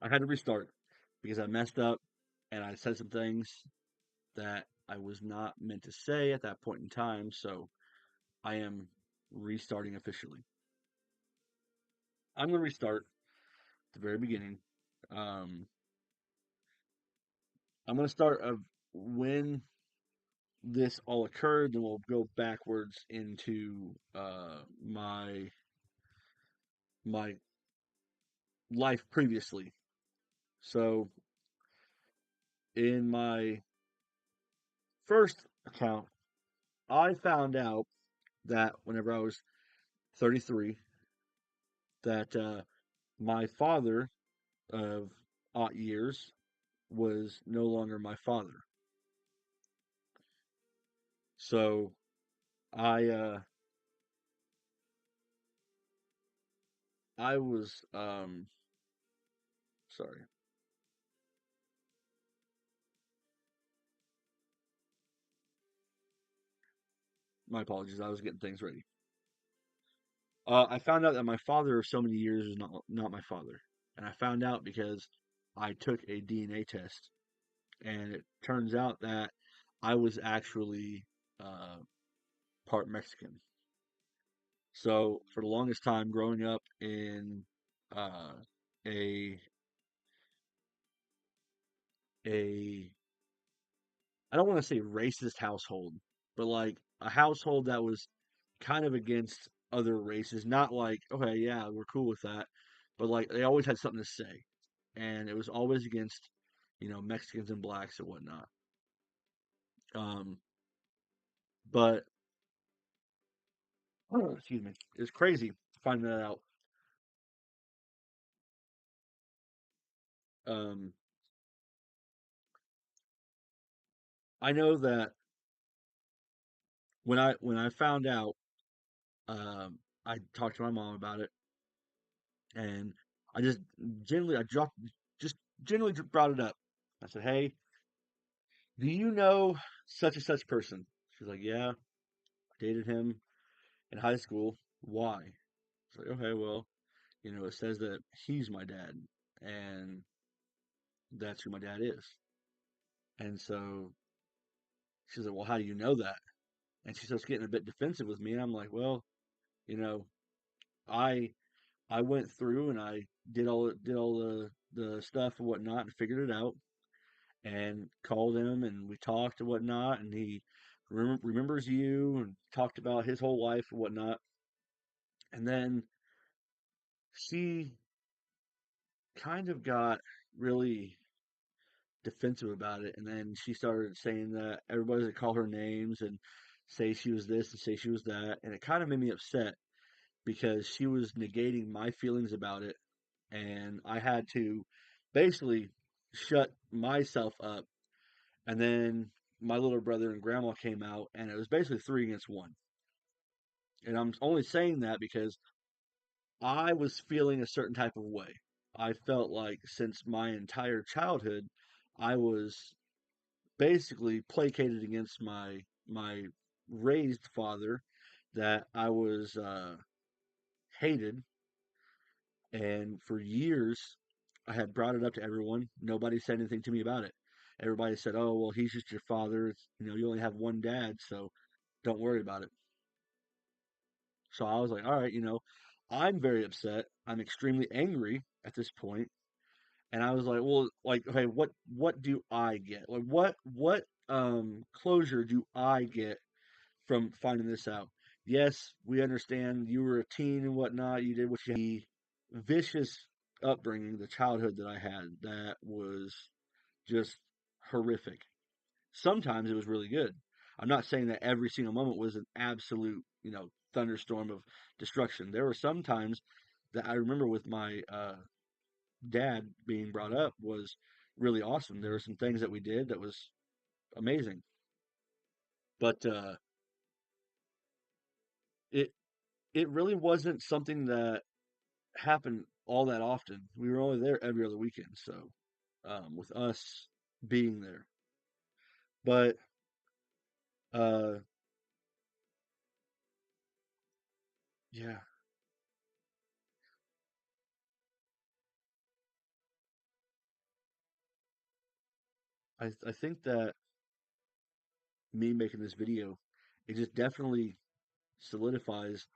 I had to restart because I messed up and I said some things that I was not meant to say at that point in time. So I am restarting officially. I'm going to restart at the very beginning. Um, I'm going to start of when this all occurred, then we'll go backwards into my life previously. So in my first account, I found out that whenever I was 33, that my father of aught years was no longer my father. So I I was sorry, my apologies. I was getting things ready. I found out that my father of so many years is not my father, and I found out because I took a DNA test, and it turns out that I was actually uh, part Mexican. So for the longest time, growing up in uh, a a I don't want to say racist household, but like a household that was kind of against other races. Not like, okay, yeah, we're cool with that, but like they always had something to say, and it was always against, Mexicans and blacks and whatnot. Um, but excuse me, it's crazy finding that out. Um, I know that when I found out, I talked to my mom about it, and I just generally brought it up. I said, "Hey, do you know such and such person?" She's like, "Yeah, I dated him in high school. Why?" It's like, "Okay, well, it says that he's my dad, and that's who my dad is." And so she's like, "Well, how do you know that?" And she starts getting a bit defensive with me, and I'm like, "Well, you know, I I went through and I did all the stuff and whatnot and figured it out and called him and we talked and whatnot and he remembers you and talked about his whole life and whatnot." And then she kind of got really defensive about it, and then she started saying that everybody would call her names and say she was this and say she was that, and it kind of made me upset because she was negating my feelings about it, and I had to basically shut myself up. And then my little brother and grandma came out, and it was basically three against one. And I'm only saying that because I was feeling a certain type of way. I felt like since my entire childhood, I was basically placated against my raised father, that I was hated, and for years I had brought it up to everyone. Nobody said anything to me about it. Everybody said, "Oh, well, he's just your father. You only have one dad, so don't worry about it." So I was like, "All right, I'm very upset. I'm extremely angry at this point." And I was like, "Well, like, okay, what do I get? Like, what closure do I get from finding this out? Yes, we understand you were a teen and whatnot. You did what you had. The vicious upbringing, the childhood that I had, that was just horrific. Sometimes it was really good. I'm not saying that every single moment was an absolute, thunderstorm of destruction. There were some times that I remember with my dad being brought up was really awesome. There were some things that we did that was amazing, but it it really wasn't something that happened all that often. We were only there every other weekend, so with us being there. But uh, yeah, I think that me making this video, it just definitely solidifies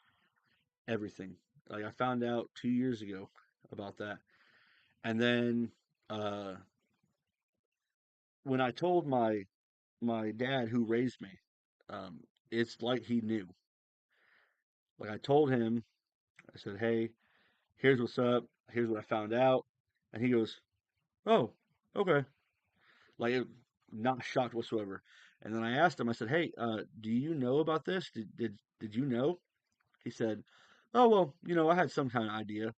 everything. Like I found out 2 years ago about that, and then uh, when I told my dad who raised me, um, it's like he knew. Like I told him, I said, "Hey, here's what's up. Here's what I found out," and he goes, "Oh, okay." Like not shocked whatsoever. And then I asked him, I said, "Hey, do you know about this? Did you know?" He said, "Oh well, I had some kind of idea."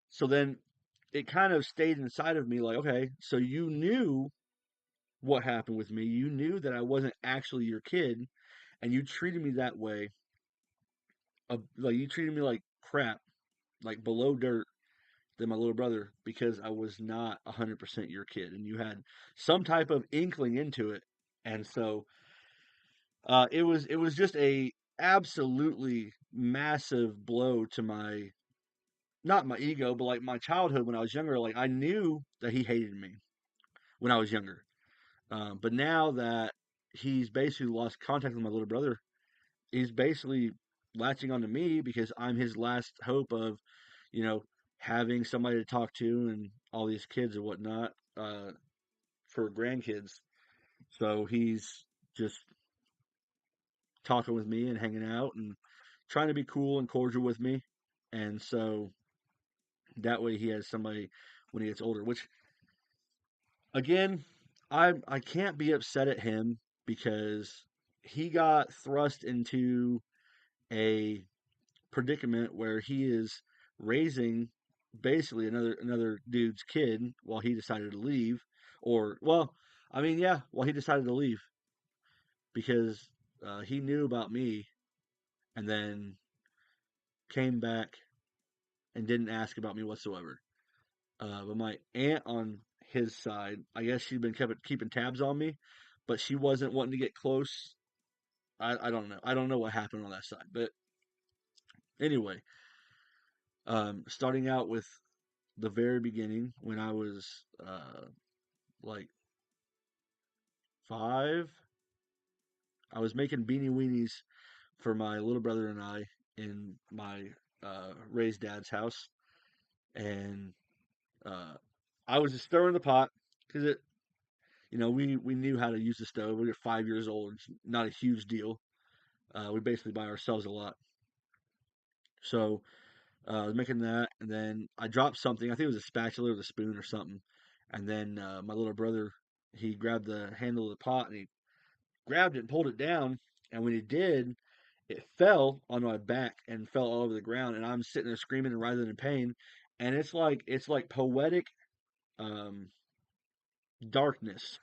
So then it kind of stayed inside of me, like, okay, so you knew what happened with me. You knew that I wasn't actually your kid, and you treated me that way. Like you treated me like crap, like below dirt than my little brother because I was not 100% your kid, and you had some type of inkling into it, and so it was just a absolutely massive blow to my not my ego, but like my childhood when I was younger. Like I knew that he hated me when I was younger, but now that he's basically lost contact with my little brother, he's basically latching onto me because I'm his last hope of, you know, having somebody to talk to and all these kids and whatnot for grandkids. So he's just talking with me and hanging out and trying to be cool and cordial with me. And so that way he has somebody when he gets older, which again, I can't be upset at him because he got thrust into a predicament where he is raising basically another dude's kid while he decided to leave or well, I mean, yeah, while he decided to leave because he knew about me and then came back and didn't ask about me whatsoever. But my aunt on his side, I guess she'd been keeping tabs on me, but she wasn't wanting to get close. I don't know. I don't know what happened on that side. But anyway, starting out with the very beginning when I was like 5, I was making beanie weenies for my little brother and I in my raised dad's house, and uh, I was just stirring the pot because we knew how to use the stove. We were 5 years old. It's not a huge deal. We basically buy ourselves a lot. So I was making that, and then I dropped something. I think it was a spatula or a spoon or something. And then my little brother, he grabbed the handle of the pot and he grabbed it and pulled it down. And when he did, it fell on my back and fell all over the ground. And I'm sitting there screaming and writhing in pain. And it's like poetic um, darkness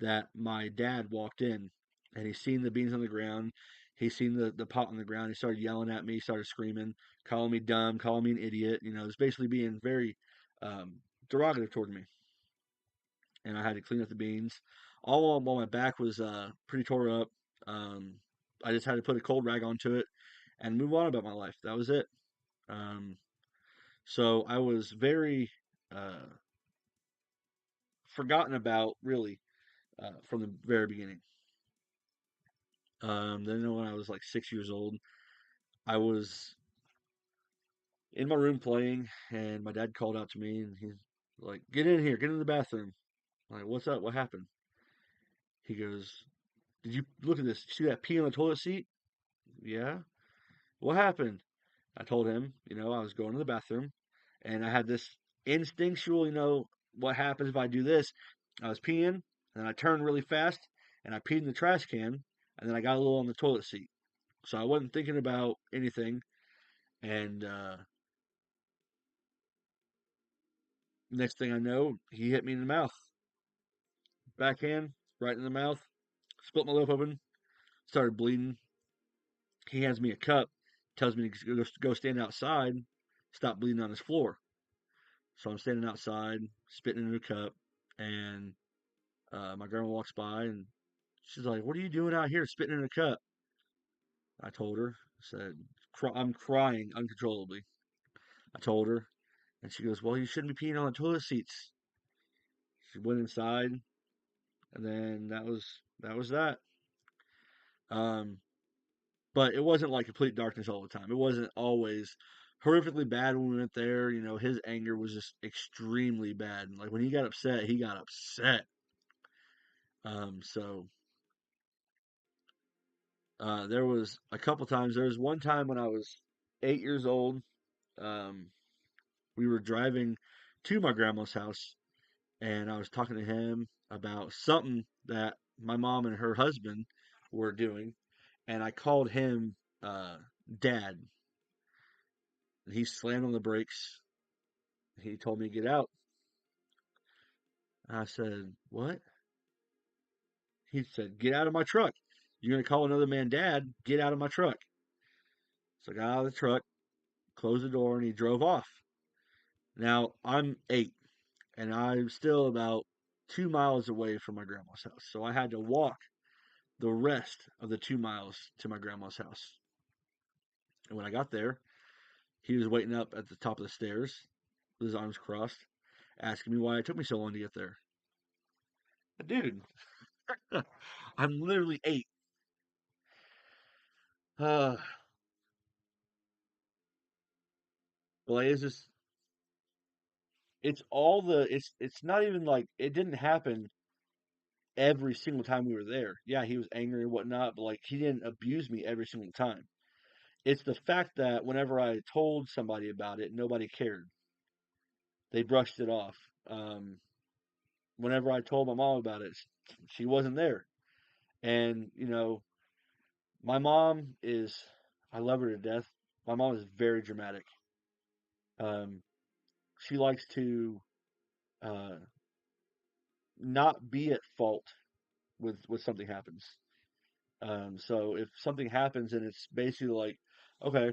that my dad walked in and he seen the beans on the ground. He seen the pot on the ground. He started yelling at me, started screaming, calling me dumb, calling me an idiot. It's basically being very um, derogative toward me. And I had to clean up the beans. All while my back was pretty tore up. Um, I just had to put a cold rag onto it and move on about my life. That was it. Um, so I was very uh, forgotten about, really, from the very beginning. Then when I was like 6 years old, I was in my room playing, and my dad called out to me, and he's like, "Get in here, get in the bathroom." I'm like, "What's up? What happened?" He goes, "Did you look at this? See that pee on the toilet seat?" Yeah. What happened? I told him, I was going to the bathroom, and I had this instinctual, what happens if I do this? I was peeing, and then I turned really fast, and I peed in the trash can, and then I got a little on the toilet seat. So I wasn't thinking about anything, and next thing I know, he hit me in the mouth. Backhand, right in the mouth, split my lip open, started bleeding. He hands me a cup, tells me to go stand outside, stop bleeding on his floor. So I'm standing outside, spitting in a cup, and my grandma walks by and she's like, "What are you doing out here spitting in a cup?" I told her, I said, "I'm crying uncontrollably." I told her, and she goes, "Well, you shouldn't be peeing on the toilet seats." She went inside, and then that was that. Um, but it wasn't like complete darkness all the time. It wasn't always horrifically bad when we went there. You know, his anger was just extremely bad. Like when he got upset, he got upset. So there was a couple times. There was one time when I was 8 years old. Um, we were driving to my grandma's house, and I was talking to him about something that my mom and her husband were doing, and I called him uh, Dad, and he slammed on the brakes. He told me to get out. I said, "What?" He said, "Get out of my truck. You're gonna call another man Dad? Get out of my truck." So I got out of the truck, closed the door, and he drove off. Now I'm 8, and I'm still about 2 miles away from my grandma's house, so I had to walk the rest of the 2 miles to my grandma's house. And when I got there, he was waiting up at the top of the stairs with his arms crossed, asking me why it took me so long to get there. Dude, I'm literally 8. Uh, Blaze is it's not even like it didn't happen every single time we were there. Yeah, he was angry and whatnot, but like he didn't abuse me every single time. It's the fact that whenever I told somebody about it, nobody cared. They brushed it off. Um, Whenever I told my mom about it, she wasn't there. And, my mom is, I love her to death. My mom is very dramatic. Um, she likes to uh, not be at fault with something happens. So if something happens and it's basically like, okay,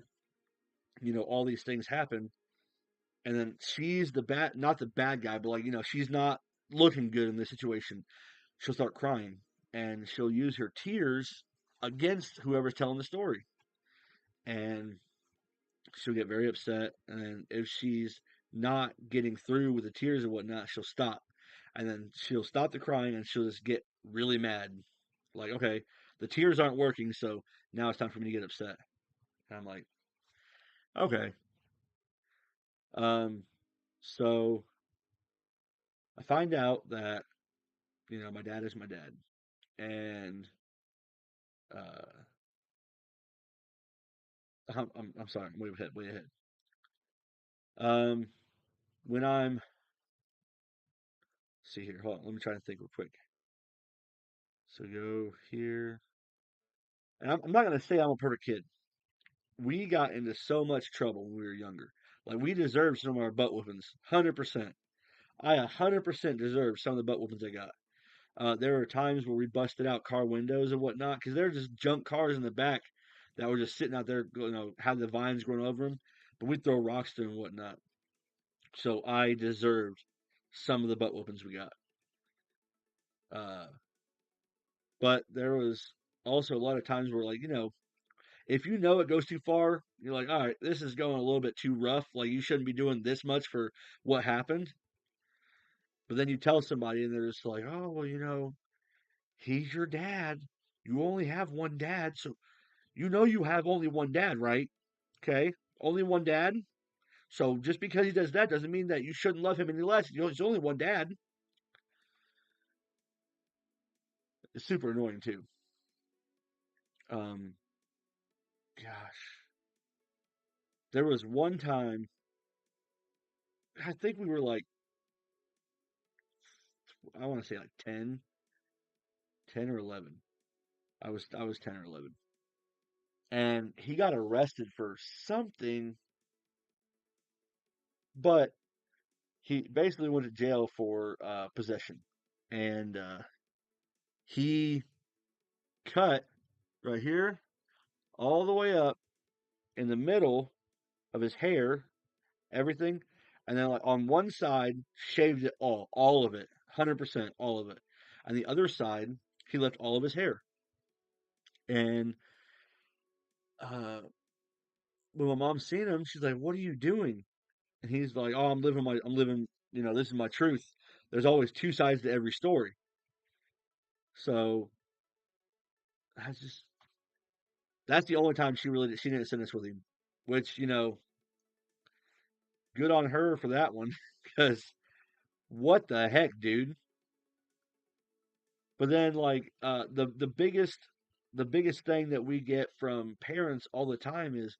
all these things happen, and then she's the bad, not the bad guy, but like, she's not looking good in this situation. She'll start crying and she'll use her tears against whoever's telling the story. And she'll get very upset. And if she's not getting through with the tears and whatnot, she'll stop. And then she'll stop the crying and she'll just get really mad. Like, okay, the tears aren't working, so now it's time for me to get upset. And I'm like, okay. Um, so I find out that, my dad is my dad. And uh, I'm sorry, I'm way ahead, way ahead. Um, when I'm see here, hold on, let me try to think real quick. So go here, and I'm not gonna say I'm a perfect kid. We got into so much trouble when we were younger. Like we deserved some of our butt whoopings, 100%. I 100% deserved some of the butt whoopings I got. There were times where we busted out car windows and whatnot because there were just junk cars in the back that were just sitting out there, had the vines growing over them. But we'd throw rocks through and whatnot. So I deserved some of the butt whoopings we got. Uh, but there was also a lot of times where, like, if you know it goes too far, you're like, all right, this is going a little bit too rough. Like, you shouldn't be doing this much for what happened. But then you tell somebody, and they're just like, oh, well, he's your dad. You only have one dad, so you have only one dad, right? Okay, only one dad. So just because he does that doesn't mean that you shouldn't love him any less. He's only one dad. It's super annoying too. Um, Gosh, there was one time I think we were like I want to say like 10 or 11. I was 10 or 11. And he got arrested for something, but he basically went to jail for possession. And he cut right here all the way up in the middle of his hair, everything, and then like on one side shaved it all of it, 100%, all of it. On the other side, he left all of his hair. And uh, when my mom seen him, she's like, "What are you doing?" And he's like, "Oh, I'm living. This is my truth. there's always two sides to every story. So that's just that's the only time she didn't send us with him, which good on her for that one, because what the heck, dude? But then like the biggest thing that we get from parents all the time is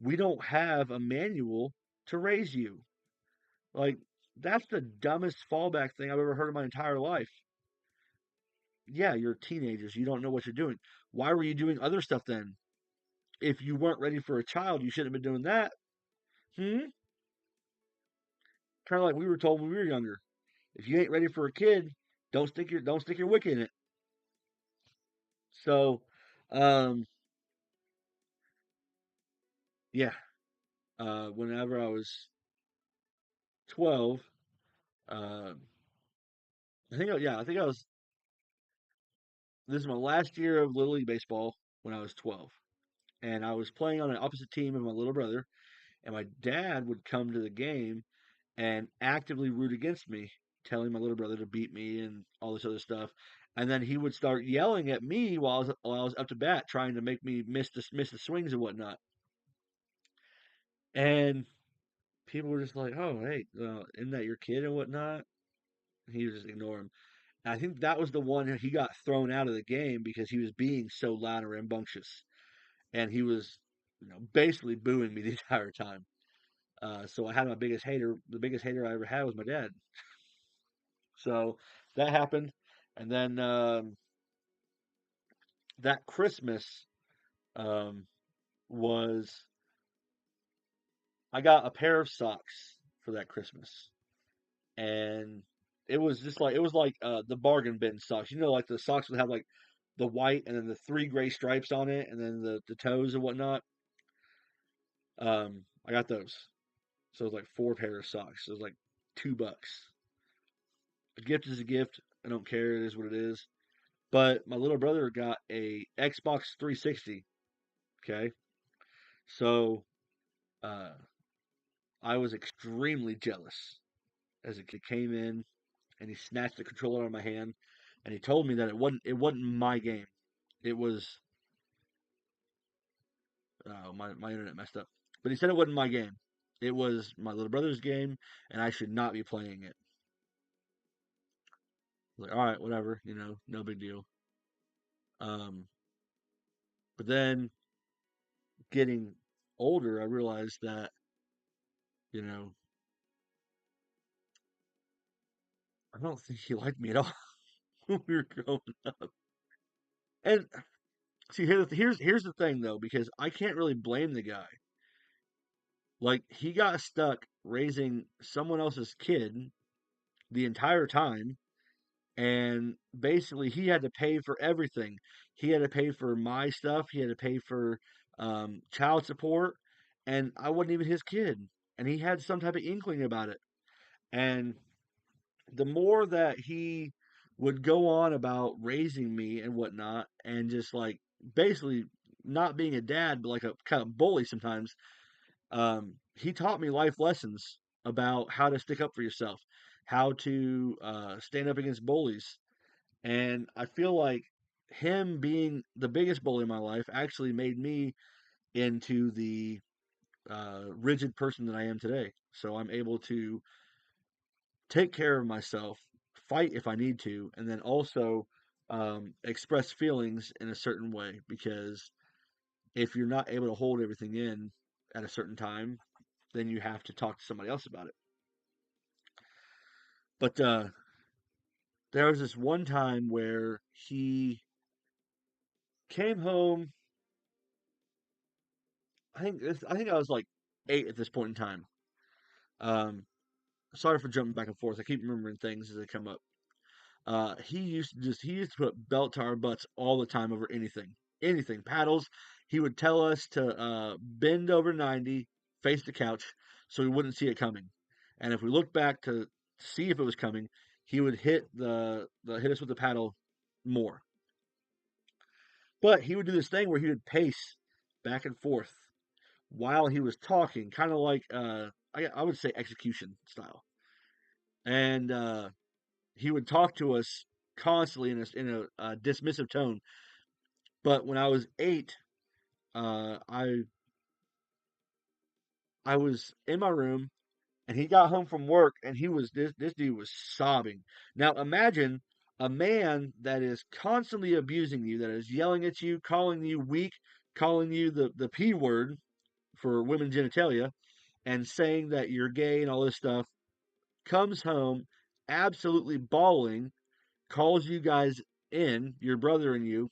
we don't have a manual to raise you. Like that's the dumbest fallback thing I've ever heard in my entire life. Yeah, you're teenagers, you don't know what you're doing. Why were you doing other stuff then? If you weren't ready for a child, you shouldn't have been doing that. Hmm? Kind of like we were told when we were younger. If you ain't ready for a kid, don't stick your wick in it. So, um, yeah. Whenever I was 12, uh, I think I was. This is my last year of Little League baseball when I was 12, and I was playing on an opposite team of my little brother, and my dad would come to the game and actively root against me, telling my little brother to beat me and all this other stuff. And then he would start yelling at me while I was up to bat, trying to make me miss the swings and whatnot. And people were just like, "Oh, hey, isn't that your kid and whatnot?" He was just ignoring him. And I think that was the one he got thrown out of the game because he was being so loud and rambunctious, and he was, basically booing me the entire time. So I had my biggest hater. The biggest hater I ever had was my dad. So that happened, and then that Christmas um, was I got a pair of socks for that Christmas, and it was like the bargain bin socks. Like the socks would have like the white and then the three gray stripes on it, and then the toes and whatnot. I got those, so it was like four pair of socks. It was like $2. A gift is a gift. I don't care. It is what it is. But my little brother got a Xbox 360. Okay, so uh, I was extremely jealous as a kid. Came in and he snatched the controller out of my hand, and he told me that it wasn't my game. It was my internet messed up, but he said it wasn't my game. It was my little brother's game, and I should not be playing it. Like, all right, whatever, no big deal. Um, but then getting older, I realized that you know I don't think he liked me at all when we were growing up. And see, here's the thing though, because I can't really blame the guy. Like he got stuck raising someone else's kid the entire time, and basically he had to pay for everything. He had to pay for my stuff. He had to pay for child support, and I wasn't even his kid. And he had some type of inkling about it. And the more that he would go on about raising me and whatnot, and just like basically not being a dad, but like a kind of bully sometimes, he taught me life lessons about how to stick up for yourself, how to stand up against bullies. And I feel like him being the biggest bully in my life actually made me into the rigid person that I am today. So I'm able to take care of myself, fight if I need to, and then also express feelings in a certain way. Because if you're not able to hold everything in at a certain time, then you have to talk to somebody else about it. But there was this one time where he came home. I think I was like 8 at this point in time. Um, Sorry for jumping back and forth. I keep remembering things as they come up. He used to put belt to our butts all the time over anything paddles. He would tell us to bend over 90, face the couch, so we wouldn't see it coming. And if we looked back to see if it was coming, he would hit us with the paddle more. But he would do this thing where he would pace back and forth while he was talking, kind of like I would say execution style. And he would talk to us constantly in a dismissive tone. But when I was 8, uh, I I was in my room and he got home from work and this dude was sobbing. Now imagine a man that is constantly abusing you, that is yelling at you, calling you weak, calling you the P word for women genitalia, and saying that you're gay and all this stuff, comes home absolutely bawling, calls you guys in, your brother and you,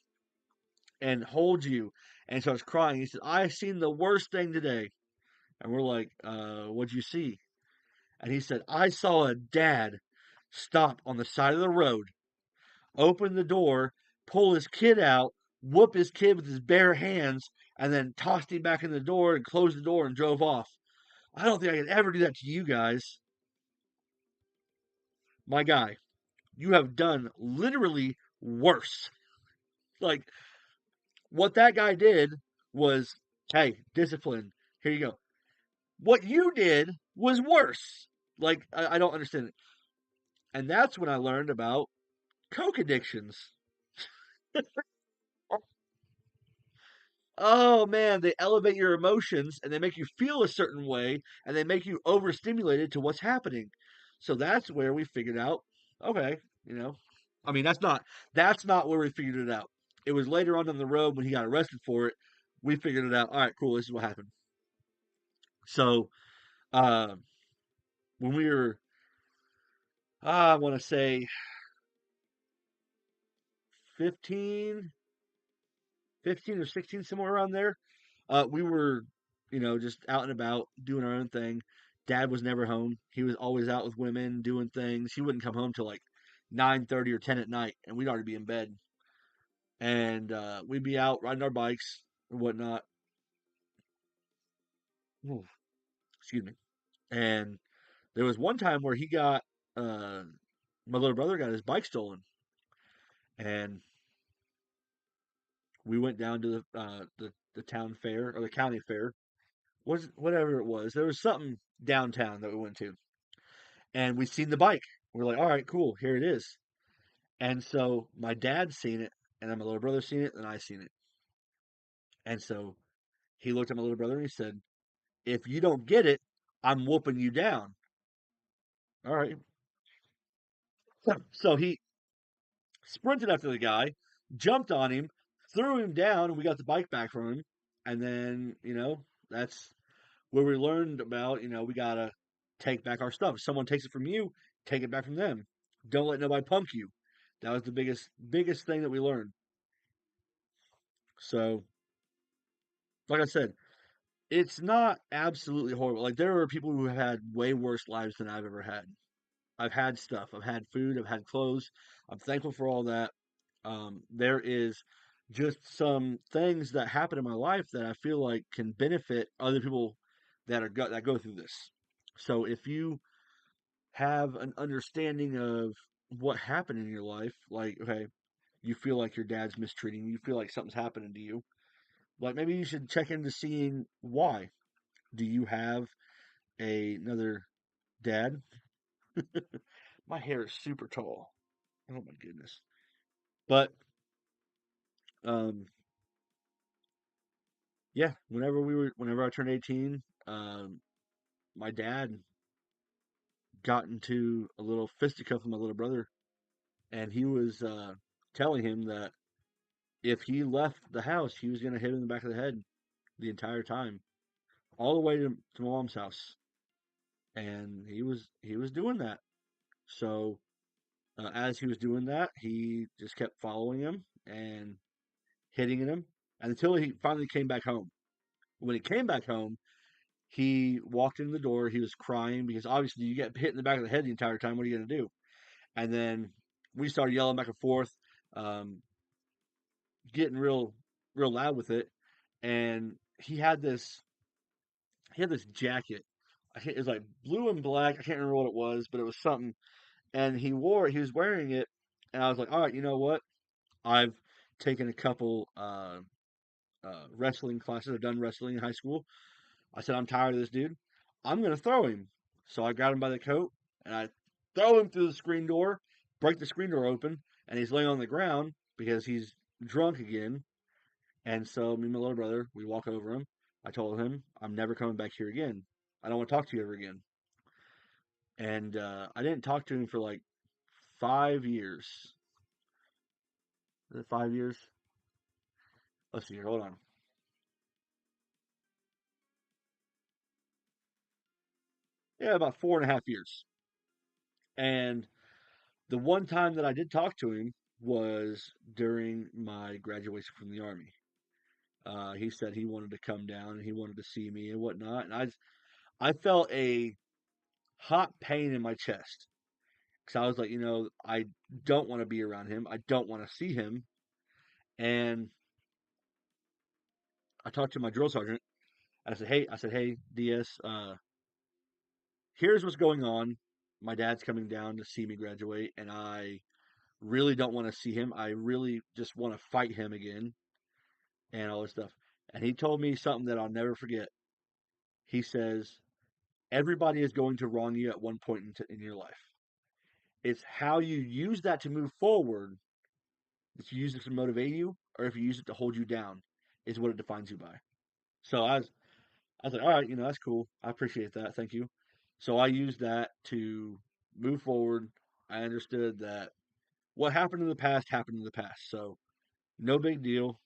and holds you and starts crying. He says, I seen the worst thing today. And we're like, what'd you see? And he said, I saw a dad stop on the side of the road, open the door, pull his kid out, whoop his kid with his bare hands, and then tossed him back in the door and closed the door and drove off. I don't think I could ever do that to you guys. My guy, you have done literally worse. Like, what that guy did was, hey, discipline. Here you go. What you did was worse. Like, I don't understand it. And that's when I learned about coke addictions. Oh man, they elevate your emotions and they make you feel a certain way and they make you overstimulated to what's happening. So that's where we figured out, okay, you know, I mean that's not where we figured it out. It was later on the road when he got arrested for it. We figured it out. All right, cool. This is what happened. So uh, when we were, I want to say 15, 15 or 16, somewhere around there. We were, just out and about doing our own thing. Dad was never home. He was always out with women doing things. He wouldn't come home till like 9:30 or 10 at night, and we'd already be in bed. And we'd be out riding our bikes and whatnot. Ooh, excuse me. And there was one time where he got my little brother got his bike stolen, and we went down to the town fair or the county fair, was whatever it was. There was something downtown that we went to, and we seen the bike. We're like, all right, cool, here it is. And so my dad seen it, and then my little brother seen it, and I seen it. And so he looked at my little brother and he said, "If you don't get it, I'm whooping you down." All right. So he sprinted after the guy, jumped on him, threw him down, and we got the bike back from him. And then, that's where we learned about, we gotta take back our stuff. If someone takes it from you, take it back from them. Don't let nobody punk you. That was the biggest thing that we learned. So, like I said, it's not absolutely horrible. Like there are people who have had way worse lives than I've ever had. I've had stuff. I've had food. I've had clothes. I'm thankful for all that. There is just some things that happen in my life that I feel like can benefit other people that go through this. So if you have an understanding of what happened in your life, like okay, you feel like your dad's mistreating you, you feel like something's happening to you, like maybe you should check into seeing why. Do you have another dad? My hair is super tall. Oh my goodness. But um yeah, whenever I turned 18, my dad got into a little fisticuff with my little brother, and he was telling him that if he left the house, he was going to hit him in the back of the head the entire time, all the way to my mom's house. And he was doing that. So as he was doing that, he just kept following him and hitting him until he finally came back home. When he came back home, he walked in the door. He was crying because obviously you get hit in the back of the head the entire time. What are you going to do? And then we started yelling back and forth, um, getting real loud with it. And he had this jacket. It was like blue and black. I can't remember what it was, but it was something. And he was wearing it. And I was like, all right, you know what? I've taken a couple wrestling classes. I've done wrestling in high school. I said, I'm tired of this dude. I'm going to throw him. So I got him by the coat and I throw him through the screen door. break the screen door open, and he's laying on the ground because he's drunk again. And so me and my little brother, we walk over him. I told him, I'm never coming back here again. I don't want to talk to you ever again. And I didn't talk to him for like 5 years. Is it 5 years? Let's see here. Hold on. Yeah, about 4.5 years. And the one time that I did talk to him was during my graduation from the army. He said he wanted to come down and he wanted to see me and whatnot. And I felt a hot pain in my chest because I was like, I don't want to be around him. I don't want to see him. And I talked to my drill sergeant. I said, hey, DS, here's what's going on. My dad's coming down to see me graduate, and I really don't want to see him. I really just want to fight him again and all this stuff. And he told me something that I'll never forget. He says, everybody is going to wrong you at one point in your life. It's how you use that to move forward. If you use it to motivate you, or if you use it to hold you down, is what it defines you by. So I was like, all right, that's cool. I appreciate that. Thank you. So I used that to move forward. I understood that what happened in the past happened in the past. So no big deal.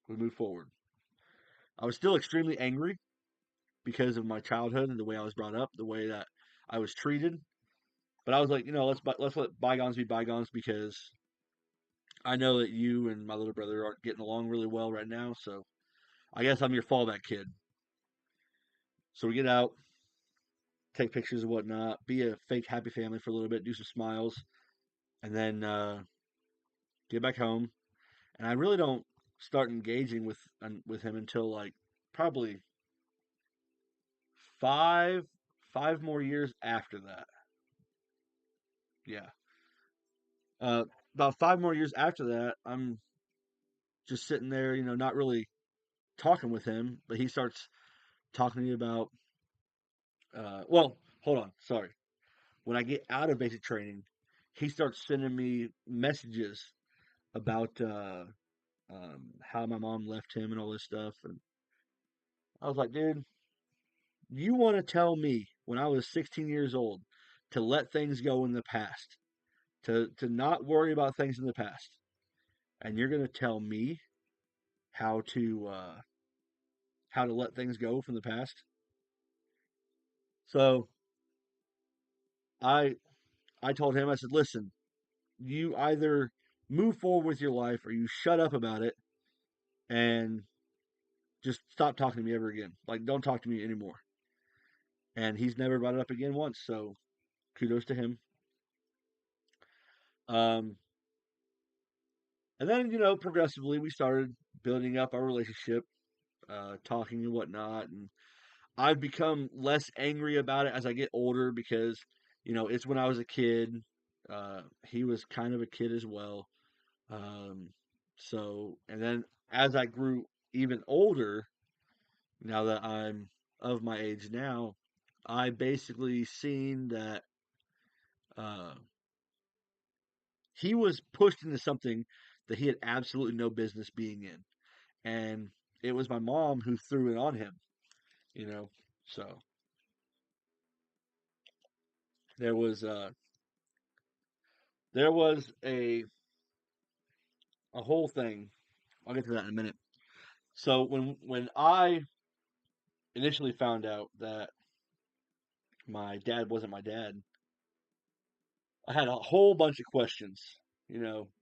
We move forward. I was still extremely angry because of my childhood and the way I was brought up, the way that I was treated. But I was like, let's let bygones be bygones because I know that you and my little brother aren't getting along really well right now. So I guess I'm your fallback kid. So we get out, take pictures and whatnot, be a fake happy family for a little bit, do some smiles, and then get back home. And I really don't start engaging with him until like probably five five more years after that. Yeah, uh, about 5 more years after that, I'm just sitting there, not really talking with him, but he starts talking to me about. Well, hold on, sorry. When I get out of basic training, he starts sending me messages about how my mom left him and all this stuff. And I was like, dude, you want to tell me when I was 16 years old to let things go in the past, to not worry about things in the past, and you're going to tell me how to let things go from the past? So I I told him, I said, listen, you either move forward with your life or you shut up about it and just stop talking to me ever again. Like, don't talk to me anymore. And he's never brought it up again once. So kudos to him. Um, and then, progressively we started building up our relationship, talking and whatnot. And I've become less angry about it as I get older because, it's when I was a kid. He was kind of a kid as well. Um, and then as I grew even older, now that I'm of my age now, I basically seen that uh, he was pushed into something that he had absolutely no business being in. And it was my mom who threw it on him, you know. So there was uh there was a whole thing. I'll get to that in a minute. So when I initially found out that my dad wasn't my dad, I had a whole bunch of questions.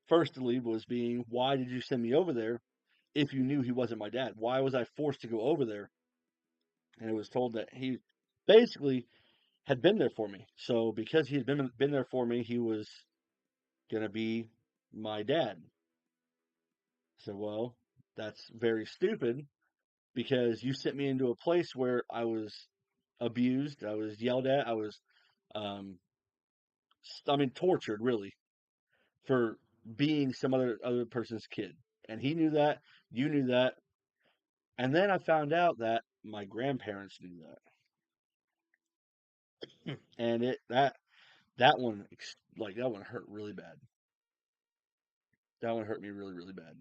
Firstly was being, why did you send me over there if you knew he wasn't my dad? Why was I forced to go over there? And it was told that he basically had been there for me. So because he had been there for me, he was gonna be my dad. So well, that's very stupid because you sent me into a place where I was abused, I was yelled at, um, tortured really for being some other person's kid. And he knew that, you knew that, and then I found out that my grandparents knew that, and it That one, that one hurt really bad. That one hurt me really, really bad.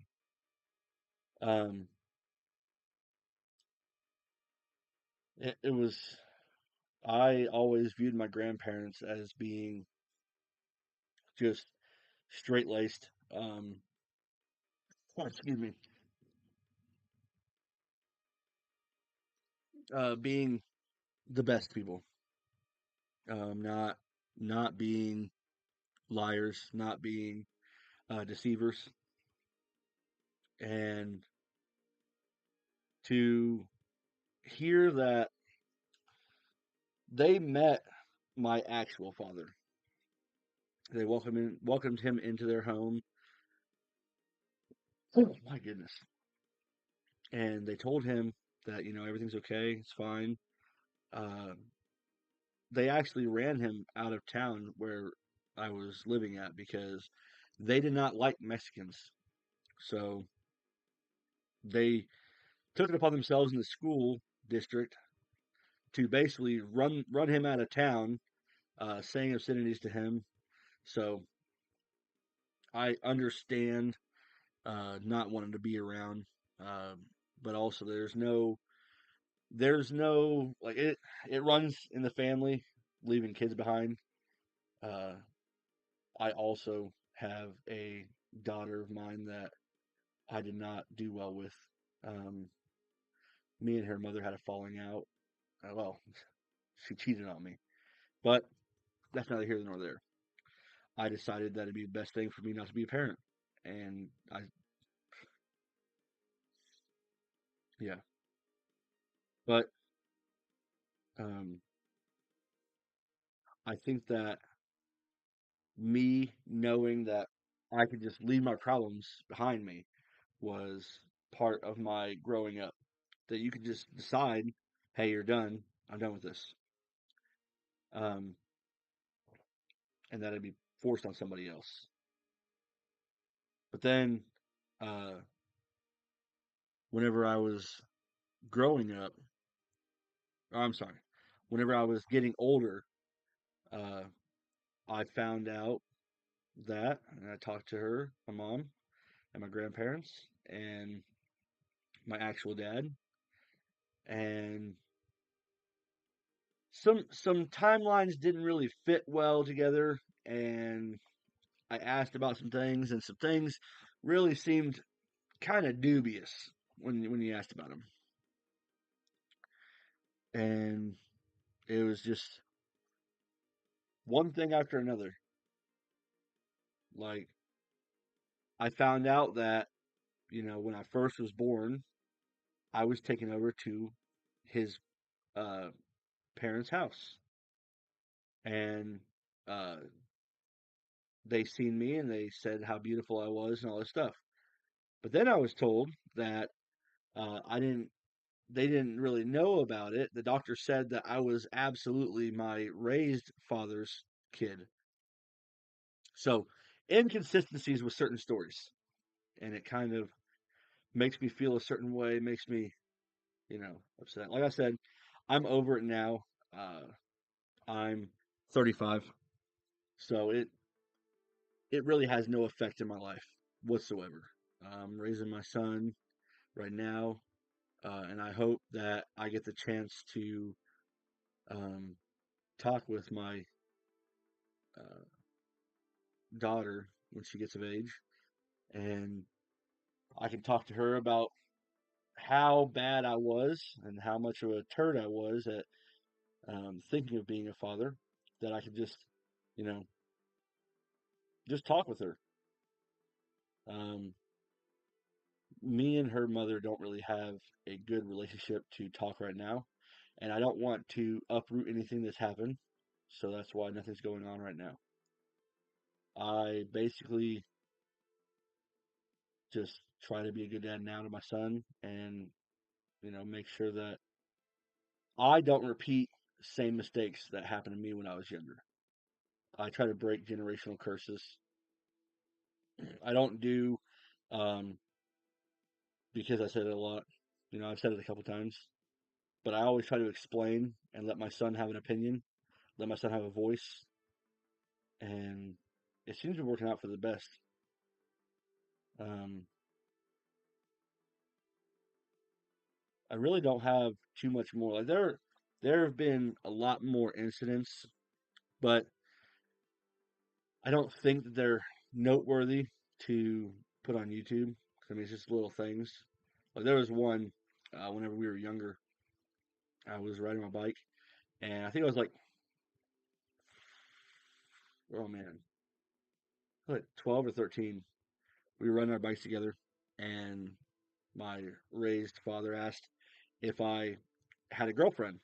Um, it was. I always viewed my grandparents as being just straight laced. Excuse me. Being the best people. Not being liars, not being deceivers, and to hear that they met my actual father. They welcomed him into their home. Oh my goodness! And they told him that everything's okay, it's fine. Uh, they actually ran him out of town where I was living at because they did not like Mexicans. So they took it upon themselves in the school district to basically run him out of town, saying obscenities to him. So I understand not wanting to be around, uh, but also there's no like it runs in the family, leaving kids behind. Uh, I also have a daughter of mine that I did not do well with. Um, Me and her mother had a falling out. Well, she cheated on me, but that's neither here nor there. I decided that it'd be the best thing for me not to be a parent, and yeah. But um, I think that me knowing that I could just leave my problems behind me was part of my growing up. That you could just decide, hey, you're done. I'm done with this. Um, and that it'd be forced on somebody else. But then, uh, whenever I was growing up, I'm sorry, whenever I was getting older, uh, I found out that, and I talked to her, my mom, and my grandparents, and my actual dad, and some timelines didn't really fit well together, and I asked about some things, and some things really seemed kind of dubious when you asked about them, and it was just one thing after another. Like I found out that when I first was born, I was taken over to his uh, parents' house, and uh, they seen me and they said how beautiful I was and all this stuff. But then I was told that I didn't. They didn't really know about it. The doctor said that I was absolutely my raised father's kid. So inconsistencies with certain stories, and it kind of makes me feel a certain way. Makes me, upset. Like I said, I'm over it now. I'm 35, so it really has no effect in my life whatsoever. I'm raising my son right now, and I hope that I get the chance to um, talk with my uh, daughter when she gets of age, and I can talk to her about how bad I was and how much of a turd I was at thinking of being a father. That I could you know, just talk with her. Um, Me and her mother don't really have a good relationship to talk right now, and I don't want to uproot anything that's happened, so that's why nothing's going on right now. I basically just try to be a good dad now to my son and, make sure that I don't repeat same mistakes that happened to me when I was younger. I try to break generational curses. I don't do, um, because I said it a lot, I've said it a couple times, but I always try to explain and let my son have an opinion, let my son have a voice. and it seems to be working out for the best. Um, I really don't have too much more. Like there have been a lot more incidents, but I don't think that they're noteworthy to put on YouTube. I mean, it's just little things. Like there was one whenever we were younger. I was riding my bike, and I think I was like, oh man, like 12 or 13. We were riding our bikes together, and my raised father asked if I had a girlfriend,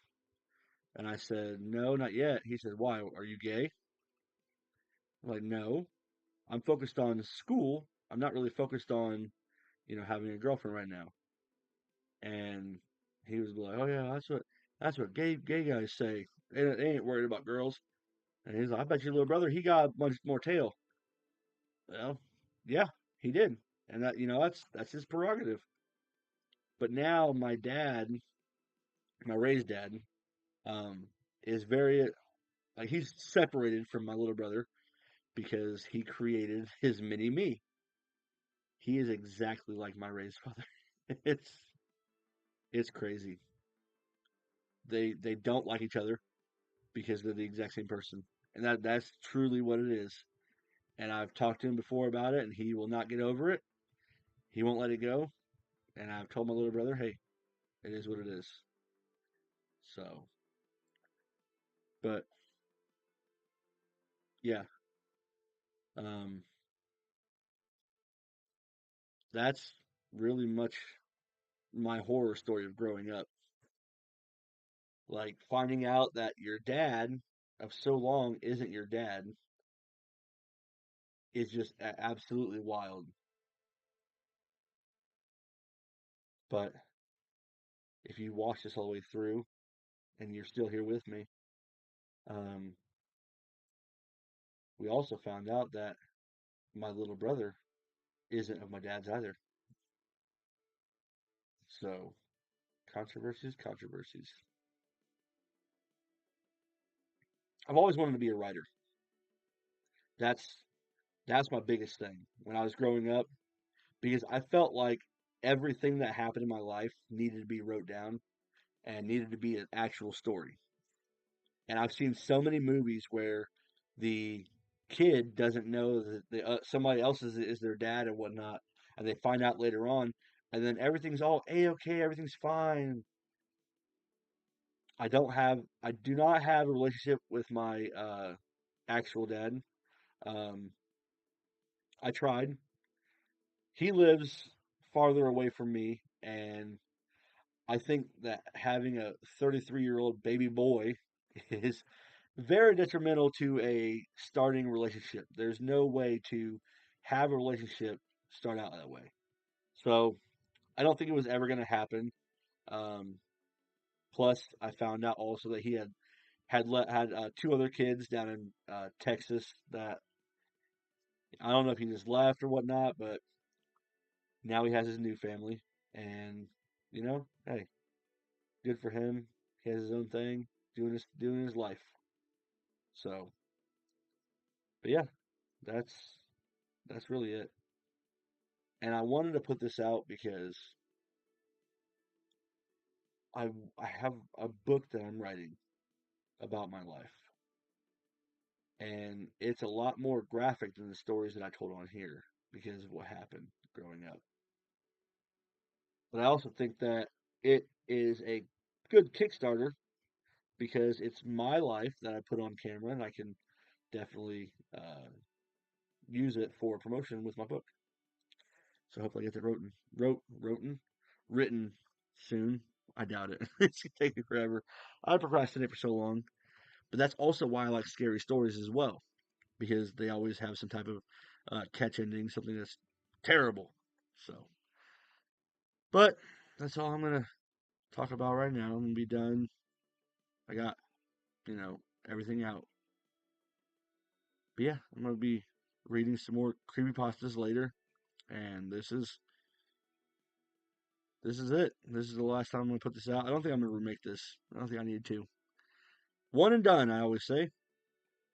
and I said no, not yet. He said, "Why? Are you gay?" I'm like, "No, I'm focused on school. I'm not really focused on having a girlfriend right now." And he was like, "Oh yeah, that's what gay guys say. They ain't worried about girls." And he's like, "I bet your little brother he got much more tail." Well, yeah, he did, and that's his prerogative. But now my dad, my raised dad, um, is very like he's separated from my little brother because he created his mini me. He is exactly like my raised father. it's it's crazy. They don't like each other because they're the exact same person, and that's truly what it is. And I've talked to him before about it, and he will not get over it. He won't let it go. And I've told my little brother, hey, it is what it is. So, but yeah, um, that's really much my horror story of growing up. Like finding out that your dad of so long isn't your dad is just absolutely wild. But if you watch this all the way through and you're still here with me, um, we also found out that my little brother isn't of my dad's either. So controversies, controversies. I've always wanted to be a writer. That's that's my biggest thing when I was growing up because I felt like everything that happened in my life needed to be wrote down and needed to be an actual story. And I've seen so many movies where the kid doesn't know that somebody else is their dad and whatnot, and they find out later on, and then everything's all a okay, everything's fine. I do not have a relationship with my actual dad. Um, I tried. He lives farther away from me, and I think that having a 33-year-old baby boy is very detrimental to a starting relationship. There's no way to have a relationship start out that way. So I don't think it was ever going to happen. Um, Plus, I found out also that he had two other kids down in Texas that I don't know if he just left or whatnot, but now he has his new family, and hey, good for him. He has his own thing, doing his life. So, but yeah, that's that's really it. And I wanted to put this out because I I have a book that I'm writing about my life, and it's a lot more graphic than the stories that I told on here because of what happened growing up. But I also think that it is a good Kickstarter because it's my life that I put on camera, and I can definitely use it for promotion with my book. So hopefully I get that written soon. I doubt it. It's gonna take me forever. I procrastinate for so long, but that's also why I like scary stories as well because they always have some type of catch ending, something that's terrible. So, but that's all I'm gonna talk about right now. I'm gonna be done. I got everything out. But yeah, I'm gonna be reading some more creepypastas later, and this is it. This is the last time I'm gonna put this out. I don't think I'm gonna remake this. I don't think I need to. One and done, I always say.